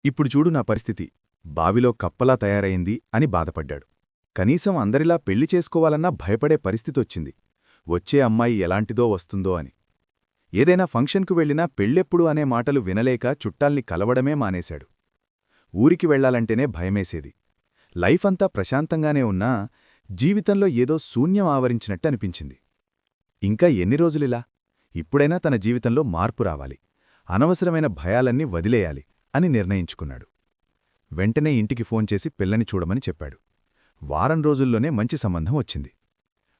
ఇప్పుడు చూడు నా పరిస్థితి, బావిలో కప్పలా తయారైంది అని బాధపడ్డాడు. కనీసం అందరిలా పెళ్లి చేసుకోవాలన్నా భయపడే పరిస్థితొచ్చింది. వచ్చే అమ్మాయి ఎలాంటిదో వస్తుందో అని. ఏదైనా ఫంక్షన్కు వెళ్లినా పెళ్ళెప్పుడు అనే మాటలు వినలేక చుట్టాల్ని కలవడమే మానేశాడు. ఊరికి వెళ్లాలంటేనే భయమేసేది. లైఫ్ అంతా ప్రశాంతంగానే ఉన్నా జీవితంలో ఏదో శూన్యం ఆవరించినట్టనిపించింది. ఇంకా ఎన్ని రోజులిలా? ఇప్పుడైనా తన జీవితంలో మార్పు రావాలి, అనవసరమైన భయాలన్నీ వదిలేయాలి అని నిర్ణయించుకున్నాడు. వెంటనే ఇంటికి ఫోన్ చేసి పిల్లని చూడమని చెప్పాడు. వారం రోజుల్లోనే మంచి సంబంధం వచ్చింది.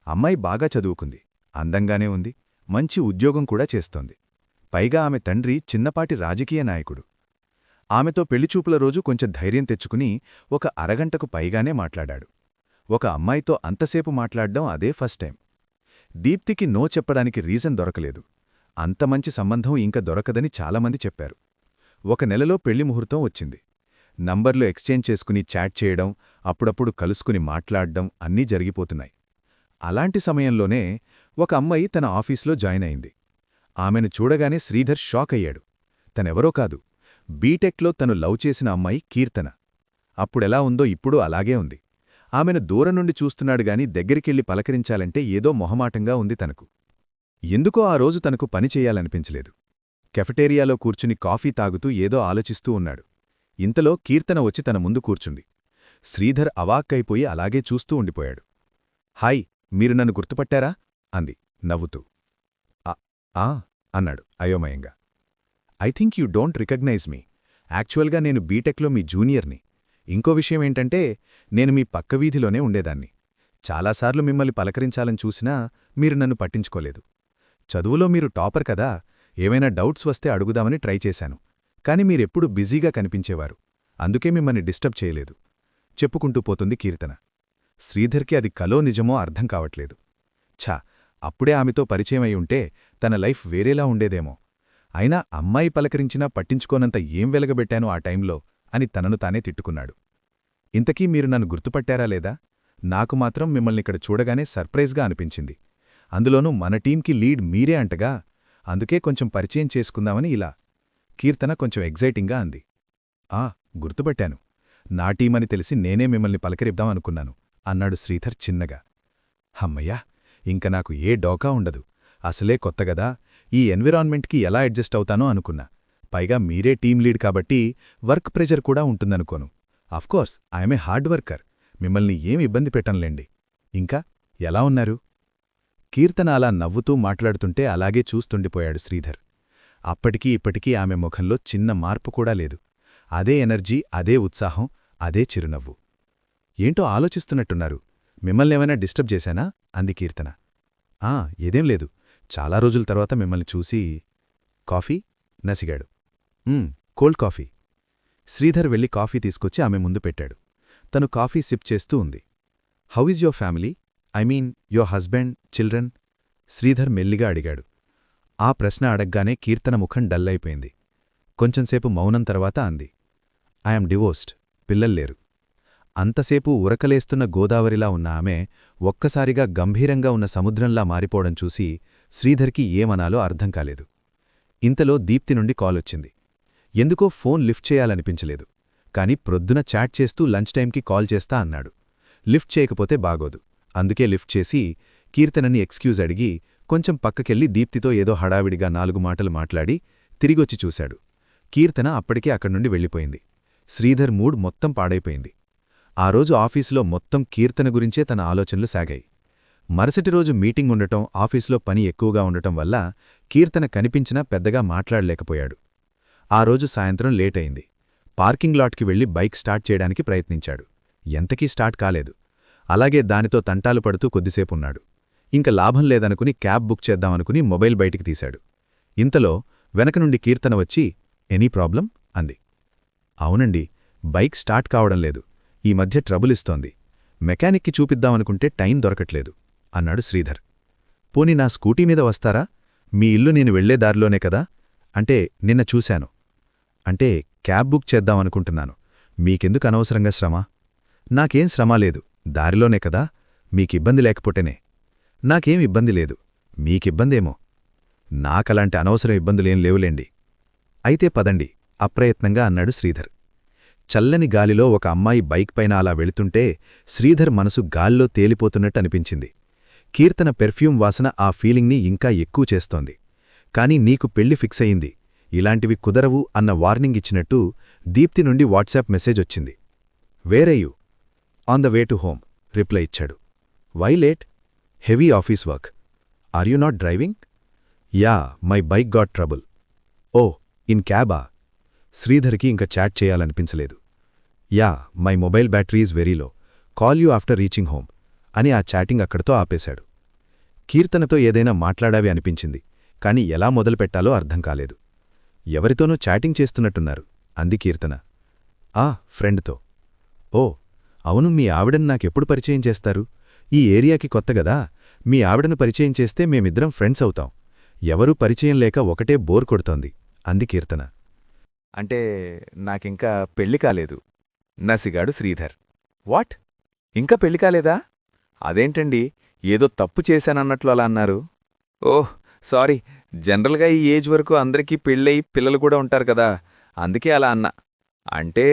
అమ్మాయి బాగా చదువుకుంది, అందంగానే ఉంది, మంచి ఉద్యోగం కూడా చేస్తోంది. పైగా ఆమె తండ్రి చిన్నపాటి రాజకీయ నాయకుడు. ఆమెతో పెళ్లిచూపుల రోజు కొంచెం ధైర్యం తెచ్చుకుని ఒక అరగంటకు పైగానే మాట్లాడాడు. ఒక అమ్మాయితో అంతసేపు మాట్లాడ్డం అదే ఫస్ట్ టైం. దీప్తికి నో చెప్పడానికి రీజన్ దొరకలేదు. అంత మంచి సంబంధం ఇంక దొరకదని చాలామంది చెప్పారు. ఒక నెలలో పెళ్లి ముహూర్తం వచ్చింది. నంబర్లు ఎక్స్చేంజ్ చేసుకుని చాట్ చేయడం, అప్పుడప్పుడు కలుసుకుని మాట్లాడ్డం అన్నీ జరిగిపోతున్నాయి. అలాంటి సమయంలోనే ఒక అమ్మాయి తన ఆఫీస్లో జాయిన్ అయింది. ఆమెను చూడగానే శ్రీధర్ షాక్ అయ్యాడు. తనెవరో కాదు, బీటెక్లో తను లవ్ చేసిన అమ్మాయి కీర్తన. అప్పుడెలా ఉందో ఇప్పుడు అలాగే ఉంది. ఆమెను దూరం నుండి చూస్తున్నాడుగాని దగ్గరికెళ్ళి పలకరించాలంటే ఏదో మొహమాటంగా ఉంది తనకు. ఎందుకో ఆ రోజు తనకు పని చెయ్యాలనిపించలేదు. కెఫెటేరియాలో కూర్చుని కాఫీ తాగుతూ ఏదో ఆలోచిస్తూ ఉన్నాడు. ఇంతలో కీర్తన వచ్చి తన ముందు కూర్చుంది. శ్రీధర్ అవాక్కైపోయి అలాగే చూస్తూ ఉండిపోయాడు. హాయ్, మీరు నన్ను గుర్తుపట్టారా? అంది నవ్వుతూ. ఆ అన్నాడు అయోమయంగా. I think you don't recognise me. యాక్చువల్గా నేను బీటెక్లో మీ జూనియర్ని. ఇంకో విషయమేంటంటే నేను మీ పక్క వీధిలోనే ఉండేదాన్ని. చాలాసార్లు మిమ్మల్ని పలకరించాలని చూసినా మీరు నన్ను పట్టించుకోలేదు. చదువులో మీరు టాపర్ కదా, ఏమైనా డౌట్స్ వస్తే అడుగుదామని ట్రై చేశాను. కాని మీరెప్పుడు బిజీగా కనిపించేవారు. అందుకే మిమ్మల్ని డిస్టర్బ్ చేయలేదు చెప్పుకుంటూ పోతుంది కీర్తన. శ్రీధర్కి అది కలో నిజమో అర్థం కావట్లేదు. ఛా, అప్పుడే ఆమెతో పరిచయమై ఉంటే తన లైఫ్ వేరేలా ఉండేదేమో. అయినా అమ్మాయి పలకరించినా పట్టించుకోనంత ఏం వెలగబెట్టాను ఆ టైంలో అని తనను తానే తిట్టుకున్నాడు. ఇంతకీ మీరు నన్ను గుర్తుపట్టారా లేదా? నాకు మాత్రం మిమ్మల్నిక్కడ చూడగానే సర్ప్రైజ్గా అనిపించింది. అందులోనూ మన టీంకి లీడ్ మీరే అంటగా, అందుకే కొంచెం పరిచయం చేసుకుందామని ఇలా. కీర్తన కొంచెం ఎగ్జైటింగ్గా అంది. గుర్తుపట్టాను. నా టీమని తెలిసి నేనే మిమ్మల్ని పలకరిద్దామనుకున్నాను అన్నాడు శ్రీధర్ చిన్నగా. హమ్మయ్యా, ఇంక నాకు ఏ డోకా ఉండదు. అసలే కొత్తగదా, ఈ ఎన్విరాన్మెంట్కి ఎలా అడ్జస్ట్ అవుతానో అనుకున్నా. పైగా మీరే టీం లీడ్ కాబట్టి వర్క్ ప్రెజర్ కూడా ఉంటుందనుకోను. Of course I'm a hard worker. మిమ్మల్ని ఏం ఇబ్బంది పెట్టంలేండి. ఇంకా ఎలా ఉన్నారు? కీర్తన అలా నవ్వుతూ మాట్లాడుతుంటే అలాగే చూస్తుండిపోయాడు శ్రీధర్. అప్పటికీ ఇప్పటికీ ఆమె ముఖంలో చిన్న మార్పు కూడా లేదు. అదే ఎనర్జీ, అదే ఉత్సాహం, అదే చిరునవ్వు. ఏంటో ఆలోచిస్తున్నట్టున్నారు. మిమ్మల్నేమైనా డిస్టర్బ్ చేశానా? అంది కీర్తన. ఏదేం లేదు. చాలా రోజుల తర్వాత మిమ్మల్ని చూసి. కాఫీ? నసిగాడు. Cold coffee. శ్రీధర్ వెళ్లి కాఫీ తీసుకొచ్చి ఆమె ముందు పెట్టాడు. తను కాఫీ సిప్ చేస్తూ ఉంది. How is your family? I mean your husband, children? Sridhar మెల్లిగా అడిగాడు. ఆ ప్రశ్న అడగ్గానే కీర్తన ముఖం డల్లైపోయింది. కొంచెంసేపు మౌనం తర్వాత అంది. I'm divorced. పిల్లల్లేరు. అంతసేపు ఉరకలేస్తున్న గోదావరిలా ఉన్న ఆమె ఒక్కసారిగా గంభీరంగా ఉన్న సముద్రంలా మారిపోవడం చూసి శ్రీధర్కి ఏమనాలో అర్థం కాలేదు. ఇంతలో దీప్తి నుండి కాలొచ్చింది. ఎందుకో ఫోన్ లిఫ్ట్ చేయాలనిపించలేదు. కాని ప్రొద్దున చాట్ చేస్తూ లంచ్ టైంకి కాల్ చేస్తా అన్నాడు. లిఫ్ట్ చేయకపోతే బాగోదు. అందుకే లిఫ్ట్ చేసి కీర్తనని ఎక్స్క్యూజ్ అడిగి కొంచెం పక్కకెళ్ళి దీప్తితో ఏదో హడావిడిగా 4 మాటలు మాట్లాడి తిరిగొచ్చి చూశాడు. కీర్తన అప్పటికే అక్కడ్నుండి వెళ్ళిపోయింది. శ్రీధర్ మూడ్ మొత్తం పాడైపోయింది. ఆ రోజు ఆఫీసులో మొత్తం కీర్తన గురించే తన ఆలోచనలు సాగాయి. మరుసటి రోజు మీటింగ్ ఉండటం, ఆఫీసులో పని ఎక్కువగా ఉండటం వల్ల కీర్తన కనిపించినా పెద్దగా మాట్లాడలేకపోయాడు. ఆ రోజు సాయంత్రం లేటయింది. పార్కింగ్ లాట్కి వెళ్లి బైక్ స్టార్ట్ చేయడానికి ప్రయత్నించాడు. ఎంతకీ స్టార్ట్ కాలేదు. అలాగే దానితో తంటాలు పడుతూ కొద్దిసేపున్నాడు. ఇంక లాభం లేదనుకుని క్యాబ్ బుక్ చేద్దామనుకుని మొబైల్ బయటికి తీశాడు. ఇంతలో వెనక నుండి కీర్తన వచ్చి, ఎనీ ప్రాబ్లం? అంది. అవునండి, బైక్ స్టార్ట్ కావడం లేదు. ఈ మధ్య ట్రబుల్ ఇస్తోంది. మెకానిక్కి చూపిద్దామనుకుంటే టైం దొరకట్లేదు అన్నాడు శ్రీధర్. పోనీ నా స్కూటీ మీద వస్తారా? మీ ఇల్లు నేను వెళ్లే దారిలోనే కదా. అంటే నిన్న చూశాను. అంటే క్యాబ్ బుక్ చేద్దామనుకుంటున్నాను. మీకెందుకు అనవసరంగా శ్రమ? నాకేం శ్రమ లేదు. దారిలోనే కదా. మీకిబ్బంది లేకపోతేనే. నాకేం ఇబ్బంది లేదు. మీకిబ్బందేమో. నాకలాంటి అనవసరం ఇబ్బందులేం లేవులేండి. అయితే పదండి అప్రయత్నంగా అన్నాడు శ్రీధర్. చల్లని గాలిలో ఒక అమ్మాయి బైక్ పైన అలా వెళుతుంటే శ్రీధర్ మనసు గాల్లో తేలిపోతున్నట్టనిపించింది. కీర్తన పెర్ఫ్యూమ్ వాసన ఆ ఫీలింగ్ని ఇంకా ఎక్కువ చేస్తోంది. కాని నీకు పెళ్లి ఫిక్స్ అయింది, ఇలాంటివి కుదరవు అన్న వార్నింగ్ ఇచ్చినట్టు దీప్తి నుండి వాట్సాప్ మెసేజ్ వచ్చింది. Where are you on the way to home reply ఇచ్చాడు. Why late? Heavy office work. Are you not driving? Ya, my bike got trouble. Oh, in క్యాబా? శ్రీధర్కి ఇంక చాట్ చేయాలనిపించలేదు. Ya, my mobile battery is very low. Call you after reaching home అని ఆ chatting అక్కడితో ఆపేశాడు. కీర్తనతో ఏదైనా మాట్లాడావి అనిపించింది, కాని ఎలా మొదలుపెట్టాలో అర్థం కాలేదు. ఎవరితోనో చాటింగ్ చేస్తున్నట్టున్నారు అంది కీర్తన. ఆ, ఫ్రెండ్తో. ఓ అవును, మీ ఆవిడను నాకెప్పుడు పరిచయం చేస్తారు? ఈ ఏరియాకి కొత్తగదా, మీ ఆవిడను పరిచయం చేస్తే మేమిద్దరం ఫ్రెండ్స్ అవుతాం. ఎవరూ పరిచయం లేక ఒకటే బోర్ కొడుతోంది అంది కీర్తన. అంటే నాకింకా పెళ్లి కాలేదు నసిగాడు శ్రీధర్. వాట్? ఇంకా పెళ్లి కాలేదా? అదేంటండి, ఏదో తప్పు చేశానన్నట్లు అలా అన్నారు. ఓహ్ సారీ, జనరల్గా ఈ ఏజ్ వరకు అందరికీ పెళ్ళయి పిల్లలు కూడా ఉంటారు కదా, అందుకే అలా అన్నా. అంటే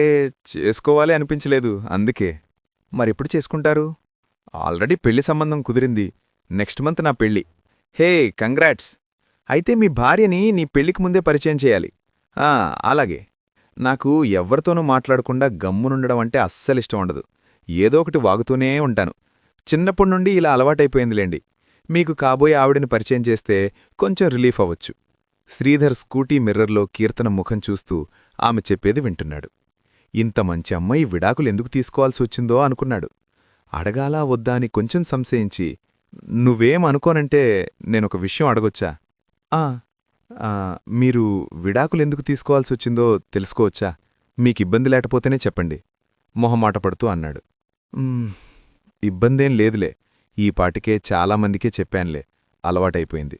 చేసుకోవాలి అనిపించలేదు అందుకే. మరెప్పుడు చేసుకుంటారు? ఆల్రెడీ పెళ్లి సంబంధం కుదిరింది, నెక్స్ట్ మంత్ నా పెళ్ళి. Hey congrats! అయితే మీ భార్యని నీ పెళ్లికి ముందే పరిచయం చేయాలి. అలాగే. నాకు ఎవ్వరితోనూ మాట్లాడకుండా గమ్మునుండడం అంటే అస్సలిష్టం ఉండదు. ఏదో ఒకటి వాగుతూనే ఉంటాను. చిన్నప్పటినుండి ఇలా అలవాటైపోయిందిలేండి. మీకు కాబోయే ఆవిడని పరిచయం చేస్తే కొంచెం రిలీఫ్ అవ్వచ్చు. శ్రీధర్ స్కూటీ మిర్రర్లో కీర్తన ముఖం చూస్తూ ఆమె చెప్పేది వింటున్నాడు. ఇంత మంచి అమ్మాయి విడాకులెందుకు తీసుకోవాల్సి వచ్చిందో అనుకున్నాడు. అడగాలా వద్దా అని కొంచెం సంశయించి, నువ్వేం అనుకోనంటే నేనొక విషయం అడగొచ్చా? మీరు విడాకులెందుకు తీసుకోవాల్సొచ్చిందో తెలుసుకోవచ్చా? మీకిబ్బంది లేకపోతేనే చెప్పండి మొహమాట పడుతూ అన్నాడు. ఇబ్బందేం లేదులే, ఈ పాటికే చాలామందికే చెప్పానులే, అలవాటైపోయింది.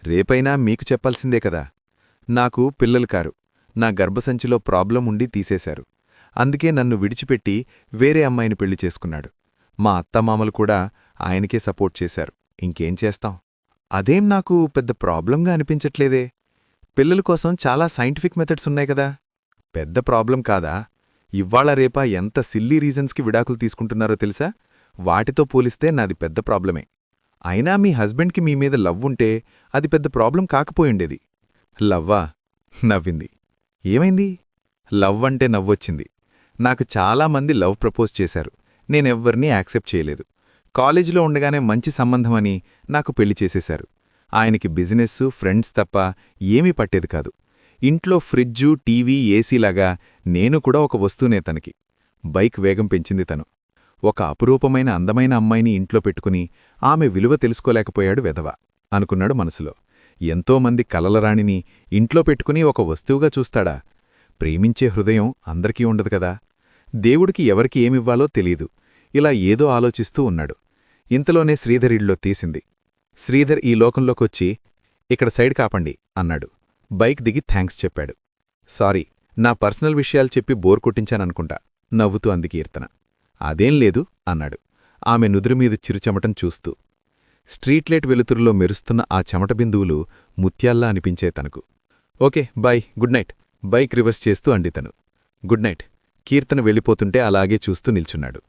రేపైనా మీకు చెప్పాల్సిందే కదా. నాకు పిల్లలు కారు, నా గర్భసంచిలో ప్రాబ్లం ఉండి తీసేశారు. అందుకే నన్ను విడిచిపెట్టి వేరే అమ్మాయిని పెళ్లి చేసుకున్నాడు. మా అత్తమామలు కూడా ఆయనకే సపోర్ట్ చేశారు. ఇంకేం చేస్తాం? అదేం నాకు పెద్ద ప్రాబ్లంగా అనిపించట్లేదే. పిల్లల కోసం చాలా సైంటిఫిక్ మెథడ్స్ ఉన్నాయి కదా. పెద్ద ప్రాబ్లం కాదా? ఇవ్వాళ రేపా ఎంత సిల్లీ రీజన్స్కి విడాకులు తీసుకుంటున్నారో తెలుసా? వాటితో పోలిస్తే నాది పెద్ద ప్రాబ్లమే. అయినా మీ హస్బెండ్కి మీ మీద లవ్ ఉంటే అది పెద్ద ప్రాబ్లం కాకపోయిండేది. లవ్వా? నవ్వింది. ఏమైంది? లవ్ అంటే నవ్వొచ్చింది. నాకు చాలామంది లవ్ ప్రపోజ్ చేశారు, నేనెవ్వరినీ యాక్సెప్ట్ చేయలేదు. కాలేజీలో ఉండగానే మంచి సంబంధమని నాకు పెళ్లి చేసేశారు. ఆయనకి బిజినెస్సు, ఫ్రెండ్స్ తప్ప ఏమీ పట్టేది కాదు. ఇంట్లో ఫ్రిడ్జు, టీవీ, ఏసీలాగా నేను కూడా ఒక వస్తువునే తనకి. బైక్ వేగం పెంచింది తను. ఒక అపురూపమైన అందమైన అమ్మాయిని ఇంట్లో పెట్టుకుని ఆమె విలువ తెలుసుకోలేకపోయాడు వెధవ అనుకున్నాడు మనసులో. ఎంతోమంది కలలరాణిని ఇంట్లో పెట్టుకుని ఒక వస్తువుగా చూస్తాడా? ప్రేమించే హృదయం అందరికీ ఉండదు కదా. దేవుడికి ఎవరికి ఏమివ్వాలో తెలీదు. ఇలా ఏదో ఆలోచిస్తూ ఉన్నాడు. ఇంతలోనే శ్రీధర్ ఇళ్ళో తీసింది. శ్రీధర్ ఈ లోకంలోకొచ్చి, ఇక్కడ సైడ్ కాపండి అన్నాడు. బైక్ దిగి థ్యాంక్స్ చెప్పాడు. సారీ, నా పర్సనల్ విషయాలు చెప్పి బోర్ కొట్టించాననుకుంటా నవ్వుతూ అంది కీర్తన. అదేం లేదు అన్నాడు ఆమె నుదురుమీద చిరుచెమటం చూస్తూ. స్ట్రీట్లైట్ వెలుతురులో మెరుస్తున్న ఆ చెమట బిందువులు ముత్యాల్లా అనిపించే తనకు. Okay bye, good night bike reverse చేస్తూ అండి తను. Good night. కీర్తన వెళ్ళిపోతుంటే అలాగే చూస్తూ నిల్చున్నాడు.